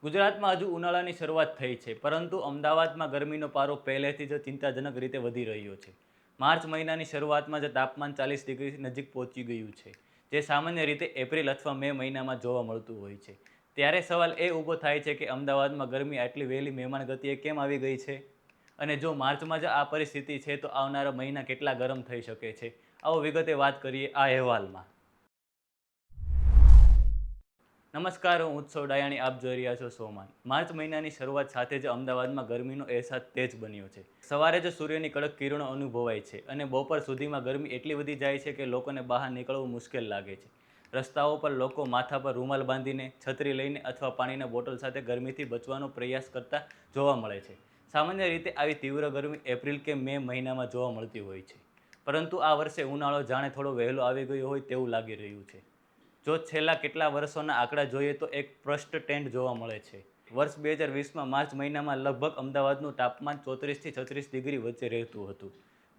ગુજરાતમાં હજુ ઉનાળાની શરૂઆત થઈ છે, પરંતુ અમદાવાદમાં ગરમીનો પારો પહેલેથી જ ચિંતાજનક રીતે વધી રહ્યો છે. માર્ચ મહિનાની શરૂઆતમાં જ તાપમાન 40 ડિગ્રી નજીક પહોંચી ગયું છે, જે સામાન્ય રીતે એપ્રિલ અથવા મે મહિનામાં જોવા મળતું હોય છે. ત્યારે સવાલ એ ઊભો થાય છે કે અમદાવાદમાં ગરમી આટલી વહેલી મહેમાન ગતિએ કેમ આવી ગઈ છે? અને જો માર્ચમાં જ આ પરિસ્થિતિ છે, તો આવનારા મહિના કેટલા ગરમ થઈ શકે છે? આવો વિગતે વાત કરીએ આ અહેવાલમાં. નમસ્કાર, હું ઉત્સવ ડાયાણી, આપ જોઈ રહ્યા છો સોમાન. માર્ચ મહિનાની શરૂઆત સાથે જ અમદાવાદમાં ગરમીનો અહેસાસ તેજ બન્યો છે. સવારે જ સૂર્યની કડક કિરણો અનુભવાય છે અને બપોર સુધીમાં ગરમી એટલી વધી જાય છે કે લોકોને બહાર નીકળવું મુશ્કેલ લાગે છે. રસ્તાઓ પર લોકો માથા પર રૂમાલ બાંધીને, છત્રી લઈને અથવા પાણીના બોટલ સાથે ગરમીથી બચવાનો પ્રયાસ કરતા જોવા મળે છે. સામાન્ય રીતે આવી તીવ્ર ગરમી એપ્રિલ કે મે મહિનામાં જોવા મળતી હોય છે, પરંતુ આ વર્ષે ઉનાળો જાણે થોડો વહેલો આવી ગયો હોય તેવું લાગી રહ્યું છે. જો છેલ્લા કેટલા વર્ષોના આંકડા જોઈએ તો એક સ્પષ્ટ ટ્રેન્ડ જોવા મળે છે. વર્ષ 2020માં માર્ચ મહિનામાં લગભગ અમદાવાદનું તાપમાન 34 થી 36 ડિગ્રી વચ્ચે રહેતું હતું.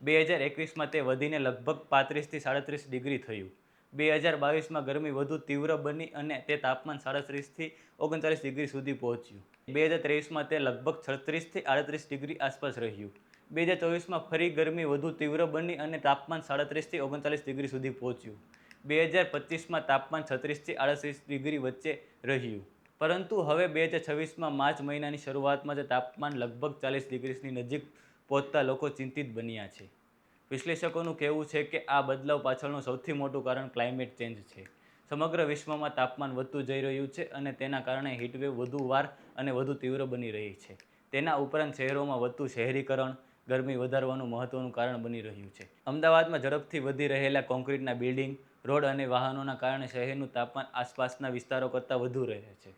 2021માં તે વધીને લગભગ 35 થી 37 ડિગ્રી થયું. 2022માં ગરમી વધુ તીવ્ર બની અને તે તાપમાન 37 થી 39 ડિગ્રી સુધી પહોંચ્યું. 2023માં તે લગભગ 36 થી 38 ડિગ્રી આસપાસ રહ્યું. 2024માં ફરી ગરમી વધુ તીવ્ર બની અને તાપમાન 37 થી 39 ડિગ્રી સુધી પહોંચ્યું. 2025માં તાપમાન 36 થી 38 ડિગ્રી વચ્ચે રહ્યું. પરંતુ હવે 2026માં માર્ચ મહિનાની શરૂઆતમાં જ તાપમાન લગભગ 40 ડિગ્રીની નજીક પહોંચતા લોકો ચિંતિત બન્યા છે. વિશ્લેષકોનું કહેવું છે કે આ બદલાવ પાછળનું સૌથી મોટું કારણ ક્લાઇમેટ ચેન્જ છે. સમગ્ર વિશ્વમાં તાપમાન વધતું જઈ રહ્યું છે અને તેના કારણે હીટવેવ વધુ વાર અને વધુ તીવ્ર બની રહી છે. તેના ઉપરાંત શહેરોમાં વધતું શહેરીકરણ ગરમી વધારવાનું મહત્વનું કારણ બની રહ્યું છે. અમદાવાદમાં ઝડપથી વધી રહેલા કોન્ક્રીટના બિલ્ડિંગ, રોડ અને વાહનોના કારણે શહેરનું તાપમાન આસપાસના વિસ્તારો કરતાં વધુ રહે છે.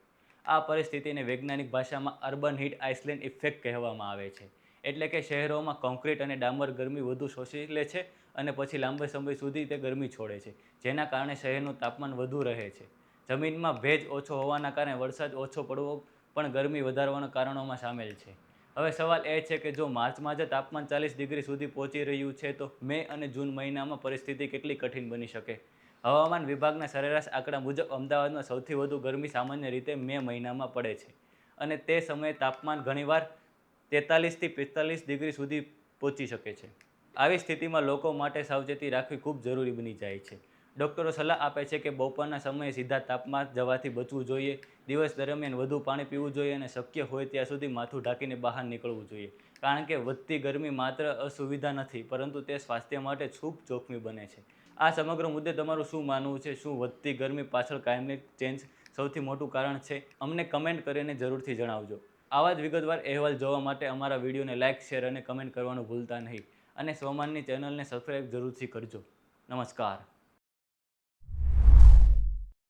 આ પરિસ્થિતિને વૈજ્ઞાનિક ભાષામાં અર્બન હીટ આઇસલેન્ડ ઇફેક્ટ કહેવામાં આવે છે. એટલે કે શહેરોમાં કોન્ક્રીટ અને ડામર ગરમી વધુ શોષી લે છે અને પછી લાંબા સમય સુધી તે ગરમી છોડે છે, જેના કારણે શહેરનું તાપમાન વધુ રહે છે. જમીનમાં ભેજ ઓછો હોવાના કારણે વરસાદ ઓછો પડવો પણ ગરમી વધારવાના કારણોમાં સામેલ છે. હવે સવાલ એ છે કે જો માર્ચમાં જ તાપમાન 40 ડિગ્રી સુધી પહોંચી રહ્યું છે, તો મે અને જૂન મહિનામાં પરિસ્થિતિ કેટલી કઠિન બની શકે? હવામાન વિભાગના સરેરાશ આંકડા મુજબ અમદાવાદમાં સૌથી વધુ ગરમી સામાન્ય રીતે મે મહિનામાં પડે છે અને તે સમયે તાપમાન ઘણીવાર 43 થી 45 ડિગ્રી સુધી પહોંચી શકે છે. આવી સ્થિતિમાં લોકો માટે સાવચેતી રાખવી ખૂબ જરૂરી બની જાય છે. ડૉક્ટરો સલાહ આપે છે કે બપોરના સમયે સીધા તાપમાં જવાથી બચવું જોઈએ, દિવસ દરમિયાન વધુ પાણી પીવું જોઈએ અને શક્ય હોય ત્યાં સુધી માથું ઢાંકીને બહાર નીકળવું જોઈએ, કારણ કે વધતી ગરમી માત્ર અસુવિધા નથી, પરંતુ તે સ્વાસ્થ્ય માટે ખૂબ જોખમી બને છે. આ સમગ્ર મુદ્દે તમારું શું માનવું છે? શું વધતી ગરમી પાછળ ક્લાઇમેટ ચેન્જ સૌથી મોટું કારણ છે? અમને કમેન્ટ કરીને જરૂરથી જણાવજો. આવા જ વિગતવાર અહેવાલ જોવા માટે અમારા વિડીયોને લાઇક, શેર અને કમેન્ટ કરવાનું ભૂલતા નહીં અને સોમાનની ચેનલને સબસ્ક્રાઇબ જરૂરથી કરજો. નમસ્કાર.